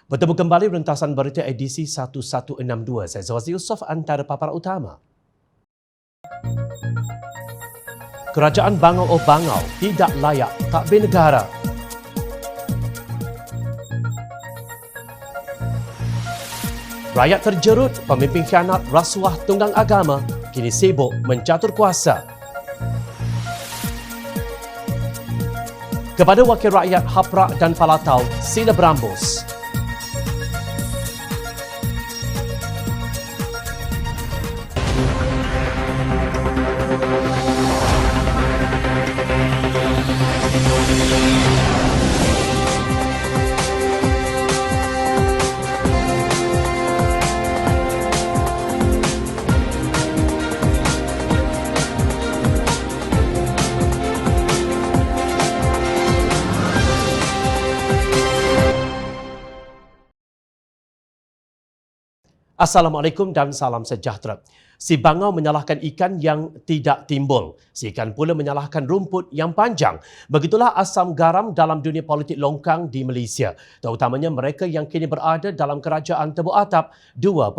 Bertemu kembali rentasan berita edisi 1162. Saya Zawazi Yusof, antara paparan utama. Kerajaan Bangau oh Bangau tidak layak takbir negara. Rakyat terjerut pemimpin khianat rasuah tunggang agama kini sibuk mencatur kuasa. Kepada wakil rakyat Haprak dan Palatau, sila berambus. Assalamualaikum dan salam sejahtera. Si bangau menyalahkan ikan yang tidak timbul. Si ikan pula menyalahkan rumput yang panjang. Begitulah asam garam dalam dunia politik longkang di Malaysia. Terutamanya mereka yang kini berada dalam kerajaan Tebuk Atap 2.0.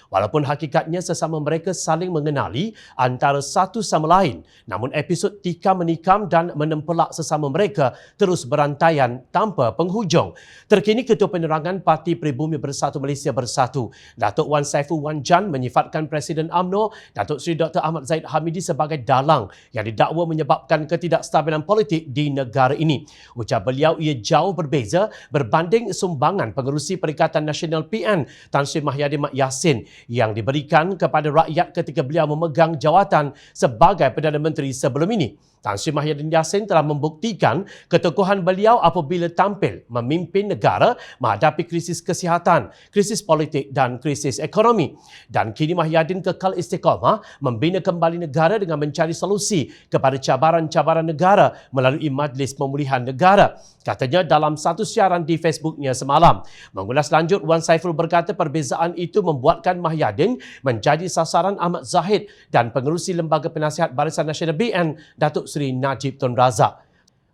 Walaupun hakikatnya sesama mereka saling mengenali antara satu sama lain. Namun episod tikam menikam dan menempelak sesama mereka terus berantaian tanpa penghujung. Terkini Ketua Penerangan Parti Pribumi Bersatu Malaysia Bersatu, Datuk Wan Saiful Wan Jan menyifatkan Presiden UMNO, Datuk Seri Dr. Ahmad Zahid Hamidi sebagai dalang yang didakwa menyebabkan ketidakstabilan politik di negara ini. Ujar beliau ia jauh berbeza berbanding sumbangan pengerusi Perikatan Nasional PN Tan Sri Mahyadin Mat Yassin yang diberikan kepada rakyat ketika beliau memegang jawatan sebagai Perdana Menteri sebelum ini. Tan Sri Mahyadin Yassin telah membuktikan ketokohan beliau apabila tampil memimpin negara menghadapi krisis kesihatan, krisis politik dan krisis ekonomi. Dan kini Mahyadin kekal istiqamah membina kembali negara dengan mencari solusi kepada cabaran-cabaran negara melalui Majlis Pemulihan Negara. Katanya dalam satu siaran di Facebooknya semalam. Mengulas lanjut, Wan Saiful berkata perbezaan itu membuatkan Mahyadin menjadi sasaran Ahmad Zahid dan pengerusi Lembaga Penasihat Barisan Nasional BN, Datuk Seri Najib Tun Razak.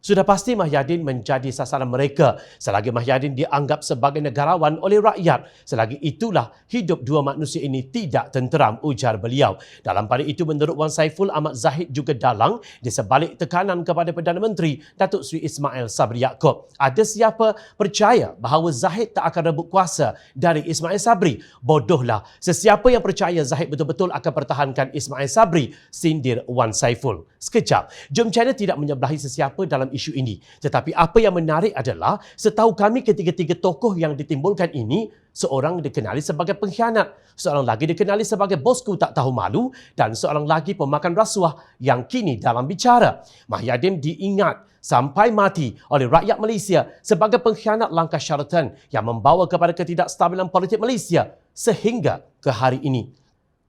Sudah pasti Mahyadin menjadi sasaran mereka selagi Mahyadin dianggap sebagai negarawan oleh rakyat. Selagi itulah hidup dua manusia ini tidak tenteram, ujar beliau. Dalam pada itu menurut Wan Saiful, Ahmad Zahid juga dalang di sebalik tekanan kepada Perdana Menteri Datuk Seri Ismail Sabri Yaakob. Ada siapa percaya bahawa Zahid tak akan rebut kuasa dari Ismail Sabri? Bodohlah. Sesiapa yang percaya Zahid betul-betul akan pertahankan Ismail Sabri, sindir Wan Saiful. Sekejap, jom China tidak menyebelahi sesiapa dalam isu ini. Tetapi apa yang menarik adalah setahu kami ketiga-tiga tokoh yang ditimbulkan ini, seorang dikenali sebagai pengkhianat, seorang lagi dikenali sebagai bosku tak tahu malu dan seorang lagi pemakan rasuah yang kini dalam bicara. Mahyadin diingat sampai mati oleh rakyat Malaysia sebagai pengkhianat langkah syaratan yang membawa kepada ketidakstabilan politik Malaysia sehingga ke hari ini.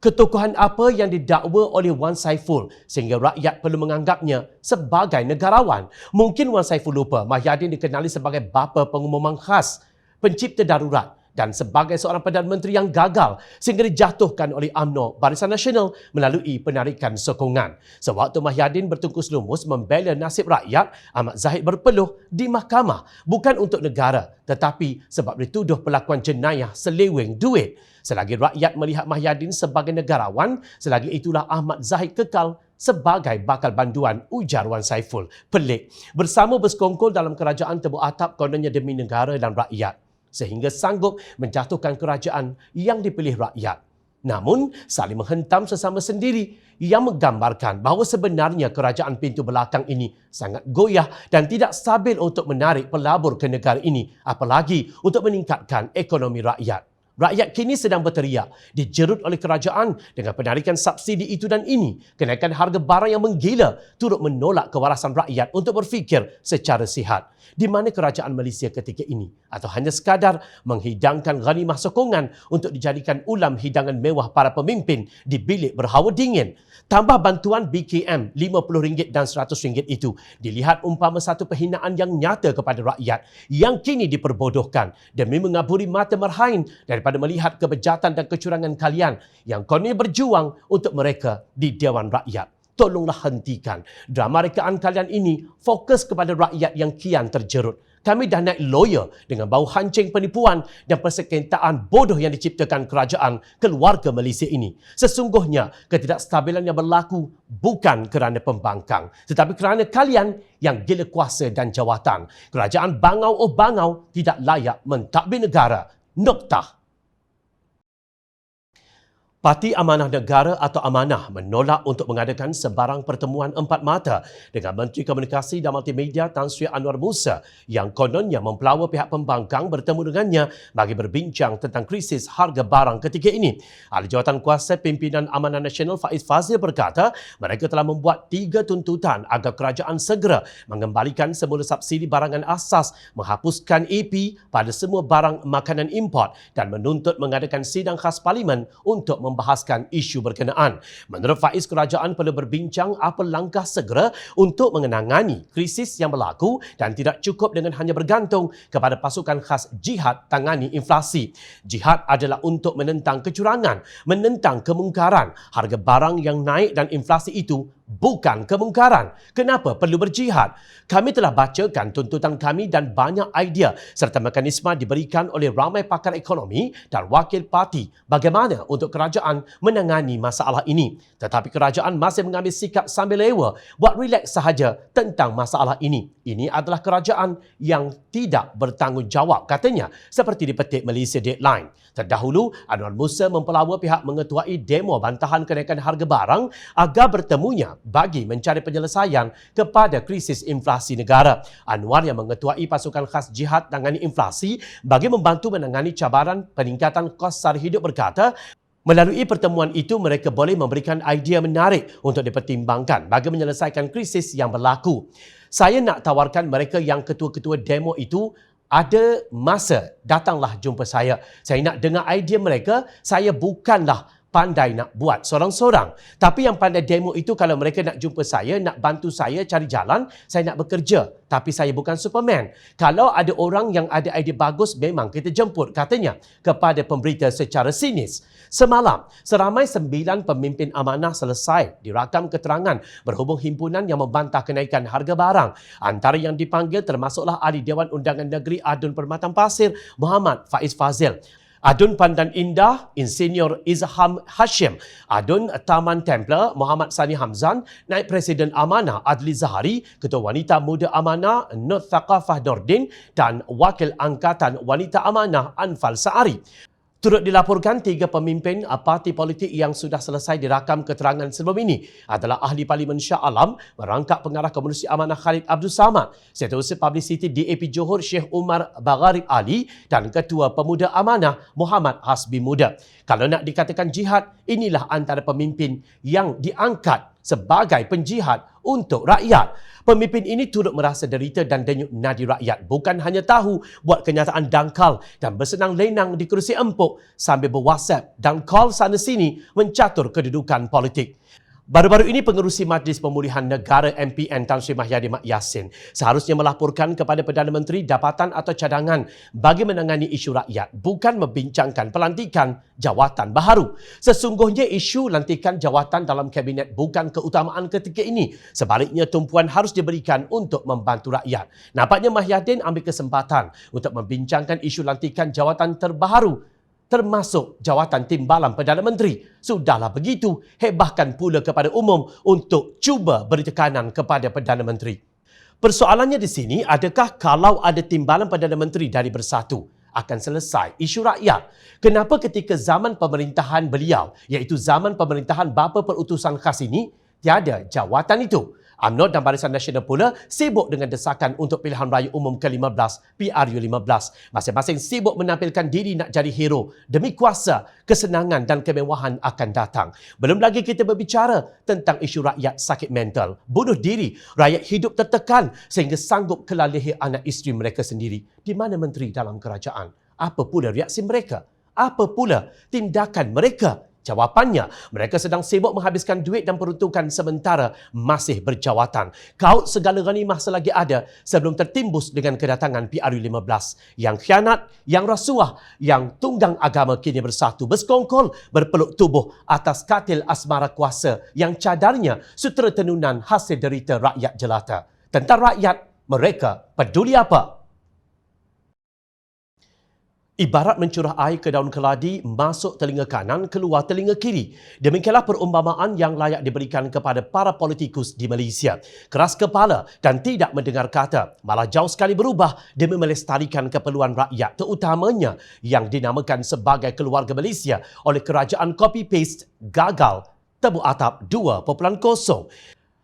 Ketokohan apa yang didakwa oleh Wan Saiful sehingga rakyat perlu menganggapnya sebagai negarawan? Mungkin Wan Saiful lupa Mahyadin dikenali sebagai bapa pengumuman khas, pencipta darurat dan sebagai seorang Perdana Menteri yang gagal sehingga dijatuhkan oleh UMNO Barisan Nasional melalui penarikan sokongan. Sewaktu Mahyadin bertungkus lumus membela nasib rakyat, Ahmad Zahid berpeluh di mahkamah bukan untuk negara tetapi sebab dituduh pelakuan jenayah seleweng duit. Selagi rakyat melihat Mahyadin sebagai negarawan, selagi itulah Ahmad Zahid kekal sebagai bakal banduan, ujar Wan Saiful. Pelik. Bersama bersekongkol dalam kerajaan Tebuk Atap kononnya demi negara dan rakyat, sehingga sanggup menjatuhkan kerajaan yang dipilih rakyat. Namun, saling menghentam sesama sendiri yang menggambarkan bahawa sebenarnya kerajaan pintu belakang ini sangat goyah dan tidak stabil untuk menarik pelabur ke negara ini, apalagi untuk meningkatkan ekonomi rakyat. Rakyat kini sedang berteriak, dijerut oleh kerajaan dengan penarikan subsidi itu dan ini. Kenaikan harga barang yang menggila turut menolak kewarasan rakyat untuk berfikir secara sihat. Di mana kerajaan Malaysia ketika ini? Atau hanya sekadar menghidangkan ghanimah sokongan untuk dijadikan ulam hidangan mewah para pemimpin di bilik berhawa dingin? Tambah bantuan BKM RM50 dan RM100 itu dilihat umpama satu penghinaan yang nyata kepada rakyat yang kini diperbodohkan demi mengaburi mata marhain daripada melihat kebejatan dan kecurangan kalian yang konon berjuang untuk mereka di Dewan Rakyat. Tolonglah hentikan drama rekaan kalian ini, fokus kepada rakyat yang kian terjerut. Kami dah naik lawyer dengan bau hancing penipuan dan persengketaan bodoh yang diciptakan kerajaan keluarga Malaysia ini. Sesungguhnya ketidakstabilan yang berlaku bukan kerana pembangkang, tetapi kerana kalian yang gila kuasa dan jawatan. Kerajaan bangau oh bangau tidak layak mentadbir negara. Noktah. Parti Amanah Negara atau Amanah menolak untuk mengadakan sebarang pertemuan empat mata dengan Menteri Komunikasi dan Multimedia Tan Sri Anwar Musa yang kononnya mempelawa pihak pembangkang bertemu dengannya bagi berbincang tentang krisis harga barang ketika ini. Ahli Jawatan Kuasa Pimpinan Amanah Nasional Faiz Fazil berkata mereka telah membuat 3 tuntutan agar kerajaan segera mengembalikan semula subsidi barangan asas, menghapuskan AP pada semua barang makanan import dan menuntut mengadakan sidang khas Parlimen untuk membahaskan isu berkenaan. Menurut Faiz, kerajaan perlu berbincang apa langkah segera untuk mengenangani krisis yang berlaku dan tidak cukup dengan hanya bergantung kepada pasukan khas jihad tangani inflasi. Jihad adalah untuk menentang kecurangan, menentang kemungkaran. Harga barang yang naik dan inflasi itu bukan kemungkaran. Kenapa perlu berjihad? Kami telah bacakan tuntutan kami dan banyak idea serta mekanisme diberikan oleh ramai pakar ekonomi dan wakil parti bagaimana untuk kerajaan menangani masalah ini. Tetapi kerajaan masih mengambil sikap sambil lewa, buat rileks sahaja tentang masalah ini. Ini adalah kerajaan yang tidak bertanggungjawab, katanya, seperti dipetik Malaysia Deadline. Terdahulu, Anwar Musa mempelawa pihak mengetuai demo bantahan kenaikan harga barang agar bertemunya bagi mencari penyelesaian kepada krisis inflasi negara. Anwar yang mengetuai pasukan khas jihad tangani inflasi bagi membantu menangani cabaran peningkatan kos sara hidup berkata, melalui pertemuan itu mereka boleh memberikan idea menarik untuk dipertimbangkan bagi menyelesaikan krisis yang berlaku. Saya nak tawarkan mereka yang ketua-ketua demo itu ada masa, datanglah jumpa saya. Saya nak dengar idea mereka. Saya bukanlah pandai nak buat sorang-sorang. Tapi yang pandai demo itu kalau mereka nak jumpa saya, nak bantu saya cari jalan, saya nak bekerja. Tapi saya bukan Superman. Kalau ada orang yang ada idea bagus, memang kita jemput, katanya, kepada pemberita secara sinis. Semalam, seramai 9 pemimpin amanah selesai dirakam keterangan berhubung himpunan yang membantah kenaikan harga barang. Antara yang dipanggil termasuklah Ahli Dewan Undangan Negeri Adun Permatan Pasir, Muhammad Faiz Fazil, Adun Pandan Indah, Insinyur Izham Hashim, Adun Taman Templer, Muhammad Sani Hamzan, Naib Presiden Amanah Adli Zahari, Ketua Wanita Muda Amanah Nur Thaqafah Nordin dan Wakil Angkatan Wanita Amanah Anfal Saari. Turut dilaporkan 3 pemimpin parti politik yang sudah selesai dirakam keterangan sebelum ini adalah Ahli Parlimen Shah Alam, Merangkap Pengarah Komunisi Amanah Khalid Abdul Samad, Setiausaha Publicity DAP Johor Syekh Umar Bagharib Ali dan Ketua Pemuda Amanah Muhammad Hasbi Muda. Kalau nak dikatakan jihad, inilah antara pemimpin yang diangkat sebagai penjihad untuk rakyat. Pemimpin ini turut merasa derita dan denyut nadi rakyat. Bukan hanya tahu buat kenyataan dangkal dan bersenang lenang di kerusi empuk sambil berwhatsapp dan call sana sini mencatur kedudukan politik. Baru-baru ini pengerusi Majlis Pemulihan Negara MPN Tan Sri Mahyadi Mak Yassin seharusnya melaporkan kepada Perdana Menteri dapatan atau cadangan bagi menangani isu rakyat, bukan membincangkan pelantikan jawatan baharu. Sesungguhnya isu lantikan jawatan dalam kabinet bukan keutamaan ketika ini. Sebaliknya tumpuan harus diberikan untuk membantu rakyat. Nampaknya Mahyadin ambil kesempatan untuk membincangkan isu lantikan jawatan terbaharu, termasuk jawatan timbalan Perdana Menteri. Sudahlah begitu, hebahkan pula kepada umum untuk cuba beri tekanan kepada Perdana Menteri. Persoalannya di sini, adakah kalau ada timbalan Perdana Menteri dari Bersatu, akan selesai isu rakyat? Kenapa ketika zaman pemerintahan beliau, iaitu zaman pemerintahan bapa perutusan khas ini, tiada jawatan itu? UMNO dan Barisan Nasional pula sibuk dengan desakan untuk pilihan raya umum ke-15 PRU15. Masing-masing sibuk menampilkan diri nak jadi hero demi kuasa, kesenangan dan kemewahan akan datang. Belum lagi kita berbicara tentang isu rakyat sakit mental, bunuh diri, rakyat hidup tertekan sehingga sanggup kelalihi anak isteri mereka sendiri. Di mana menteri dalam kerajaan? Apa pula reaksi mereka? Apa pula tindakan mereka? Jawapannya, mereka sedang sibuk menghabiskan duit dan peruntukan sementara masih berjawatan. Kaut segala ghanimah selagi ada sebelum tertimbus dengan kedatangan PRU15. Yang khianat, yang rasuah, yang tunggang agama kini bersatu, bersekongkol, berpeluk tubuh atas katil asmara kuasa yang cadarnya sutera tenunan hasil derita rakyat jelata. Tentang rakyat, mereka peduli apa? Ibarat mencurah air ke daun keladi, masuk telinga kanan, keluar telinga kiri. Demikianlah perumpamaan yang layak diberikan kepada para politikus di Malaysia. Keras kepala dan tidak mendengar kata, malah jauh sekali berubah demi melestarikan keperluan rakyat, terutamanya yang dinamakan sebagai keluarga Malaysia oleh kerajaan copy-paste gagal tebuk atap 2.0.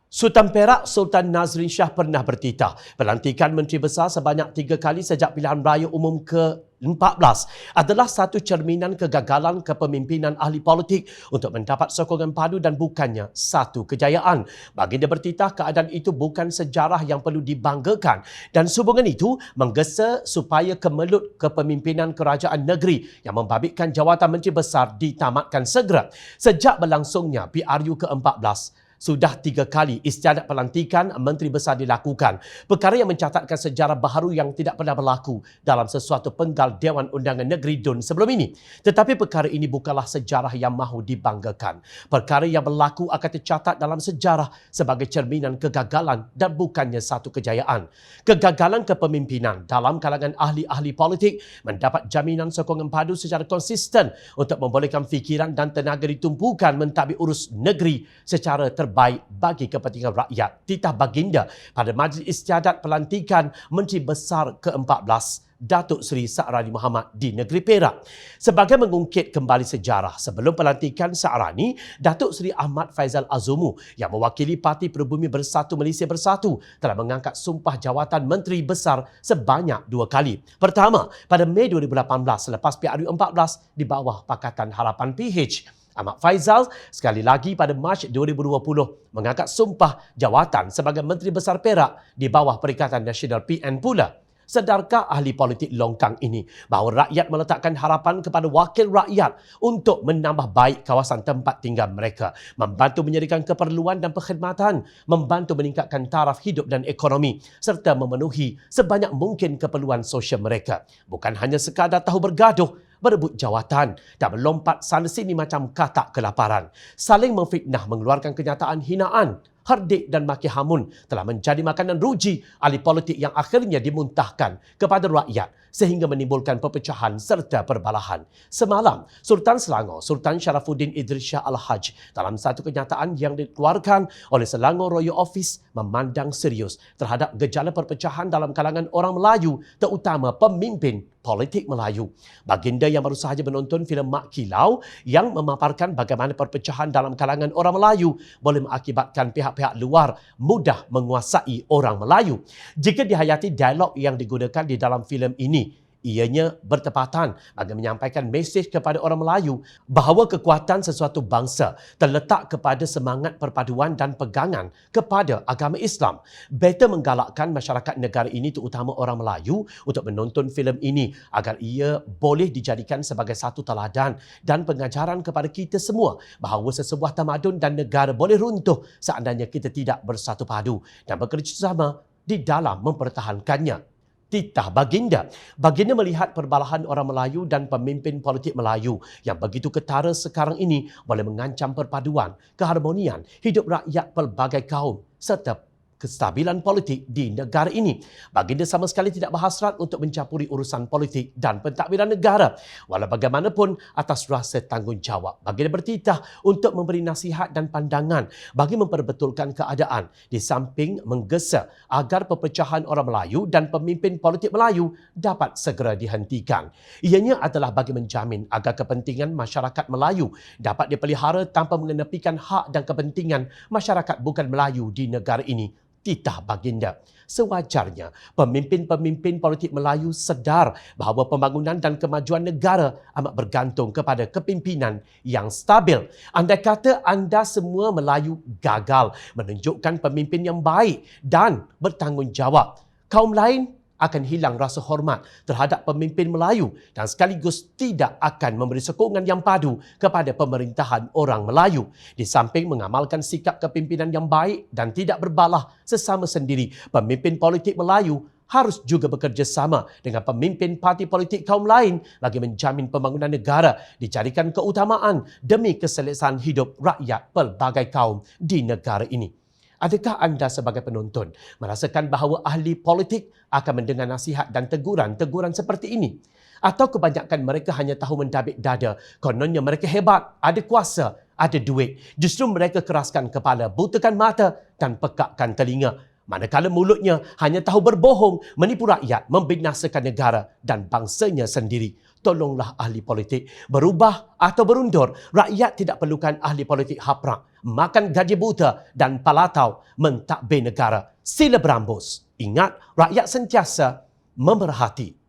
Sultan Perak Sultan Nazrin Shah pernah bertitah pelantikan Menteri Besar sebanyak 3 kali sejak pilihan raya umum ke-14 adalah satu cerminan kegagalan kepemimpinan ahli politik untuk mendapat sokongan padu dan bukannya satu kejayaan. Baginda bertitah keadaan itu bukan sejarah yang perlu dibanggakan dan sehubungan itu menggesa supaya kemelut kepemimpinan kerajaan negeri yang membabitkan jawatan Menteri Besar ditamatkan segera. Sejak berlangsungnya PRU ke-14, sudah 3 kali istiadat pelantikan Menteri Besar dilakukan. Perkara yang mencatatkan sejarah baharu yang tidak pernah berlaku dalam sesuatu penggal Dewan Undangan Negeri DUN sebelum ini. Tetapi perkara ini bukanlah sejarah yang mahu dibanggakan. Perkara yang berlaku akan tercatat dalam sejarah sebagai cerminan kegagalan dan bukannya satu kejayaan. Kegagalan kepemimpinan dalam kalangan ahli-ahli politik mendapat jaminan sokongan padu secara konsisten untuk membolehkan fikiran dan tenaga ditumpukan mentadbir urus negeri secara terbaik bagi kepentingan rakyat. Titah baginda pada Majlis Istiadat Pelantikan Menteri Besar ke-14 Datuk Seri Sa'rani Muhammad di negeri Perak. Sebagai mengungkit kembali sejarah, sebelum pelantikan Sa'rani, Datuk Seri Ahmad Faizal Azumu yang mewakili Parti Peribumi Bersatu Malaysia Bersatu telah mengangkat sumpah jawatan Menteri Besar sebanyak 2 kali. Pertama, pada Mei 2018 selepas PRU 14 di bawah Pakatan Harapan PH. Ahmad Faizal sekali lagi pada Mac 2020 mengangkat sumpah jawatan sebagai Menteri Besar Perak di bawah Perikatan Nasional PN pula. Sedarkah ahli politik longkang ini bahawa rakyat meletakkan harapan kepada wakil rakyat untuk menambah baik kawasan tempat tinggal mereka, membantu menyediakan keperluan dan perkhidmatan, membantu meningkatkan taraf hidup dan ekonomi serta memenuhi sebanyak mungkin keperluan sosial mereka. Bukan hanya sekadar tahu bergaduh, berebut jawatan dan melompat sana sini macam katak kelaparan. Saling memfitnah mengeluarkan kenyataan hinaan, herdik dan maki hamun telah menjadi makanan ruji ahli politik yang akhirnya dimuntahkan kepada rakyat sehingga menimbulkan perpecahan serta perbalahan. Semalam, Sultan Selangor Sultan Sharafuddin Idris Shah Al-Haj dalam satu kenyataan yang dikeluarkan oleh Selangor Royal Office memandang serius terhadap gejala perpecahan dalam kalangan orang Melayu, terutama pemimpin politik Melayu. Baginda yang baru sahaja menonton filem Mak Kilau yang memaparkan bagaimana perpecahan dalam kalangan orang Melayu boleh mengakibatkan pihak-pihak luar mudah menguasai orang Melayu. Jika dihayati dialog yang digunakan di dalam filem ini, ianya bertepatan bagi menyampaikan mesej kepada orang Melayu bahawa kekuatan sesuatu bangsa terletak kepada semangat perpaduan dan pegangan kepada agama Islam. Beta menggalakkan masyarakat negara ini terutama orang Melayu untuk menonton filem ini agar ia boleh dijadikan sebagai satu teladan dan pengajaran kepada kita semua bahawa sesebuah tamadun dan negara boleh runtuh seandainya kita tidak bersatu padu dan bekerjasama di dalam mempertahankannya. Titah baginda. Baginda melihat perbalahan orang Melayu dan pemimpin politik Melayu yang begitu ketara sekarang ini boleh mengancam perpaduan, keharmonian hidup rakyat pelbagai kaum serta kestabilan politik di negara ini. Baginda sama sekali tidak berhasrat untuk mencampuri urusan politik dan pentadbiran negara. Walau bagaimanapun atas rasa tanggungjawab, baginda bertitah untuk memberi nasihat dan pandangan bagi memperbetulkan keadaan di samping menggesa agar perpecahan orang Melayu dan pemimpin politik Melayu dapat segera dihentikan. Ianya adalah bagi menjamin agar kepentingan masyarakat Melayu dapat dipelihara tanpa mengenepikan hak dan kepentingan masyarakat bukan Melayu di negara ini. Titah baginda. Sewajarnya, pemimpin-pemimpin politik Melayu sedar bahawa pembangunan dan kemajuan negara amat bergantung kepada kepimpinan yang stabil. Andai kata anda semua Melayu gagal menunjukkan pemimpin yang baik dan bertanggungjawab, kaum lain akan hilang rasa hormat terhadap pemimpin Melayu dan sekaligus tidak akan memberi sokongan yang padu kepada pemerintahan orang Melayu. Di samping mengamalkan sikap kepimpinan yang baik dan tidak berbalah sesama sendiri, pemimpin politik Melayu harus juga bekerjasama dengan pemimpin parti politik kaum lain bagi menjamin pembangunan negara dijadikan keutamaan demi keselesaan hidup rakyat pelbagai kaum di negara ini. Adakah anda sebagai penonton merasakan bahawa ahli politik akan mendengar nasihat dan teguran-teguran seperti ini? Atau kebanyakan mereka hanya tahu mendabik dada. Kononnya mereka hebat, ada kuasa, ada duit. Justru mereka keraskan kepala, butakan mata dan pekakkan telinga. Manakala mulutnya hanya tahu berbohong, menipu rakyat, membinasakan negara dan bangsanya sendiri. Tolonglah ahli politik berubah atau berundur. Rakyat tidak perlukan ahli politik haprak, makan gaji buta dan palatau mentadbir negara. Sila berambus. Ingat, rakyat sentiasa memerhati.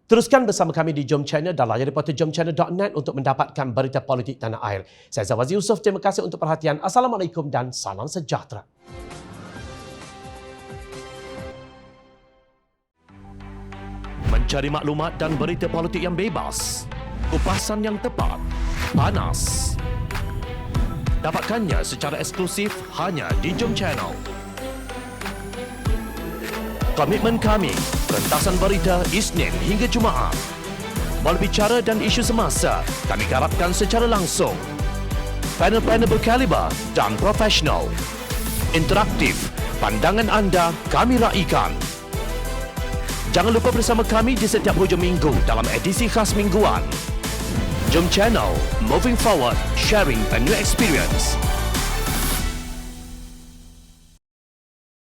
Teruskan bersama kami di Jom Channel dan layar reporter jomchannel.net untuk mendapatkan berita politik tanah air. Saya Zawazi Yusof, terima kasih untuk perhatian. Assalamualaikum dan salam sejahtera. Mencari maklumat dan berita politik yang bebas, kupasan yang tepat, panas. Dapatkannya secara eksklusif hanya di Jom Channel. Komitmen kami, rentasan berita Isnin hingga Jumaat. Berbicara dan isu semasa, kami garapkan secara langsung. Panel-panel berkaliber dan profesional. Interaktif, pandangan anda kami raikan. Jangan lupa bersama kami di setiap hujung minggu dalam edisi khas mingguan. Jom Channel, moving forward, sharing a new experience.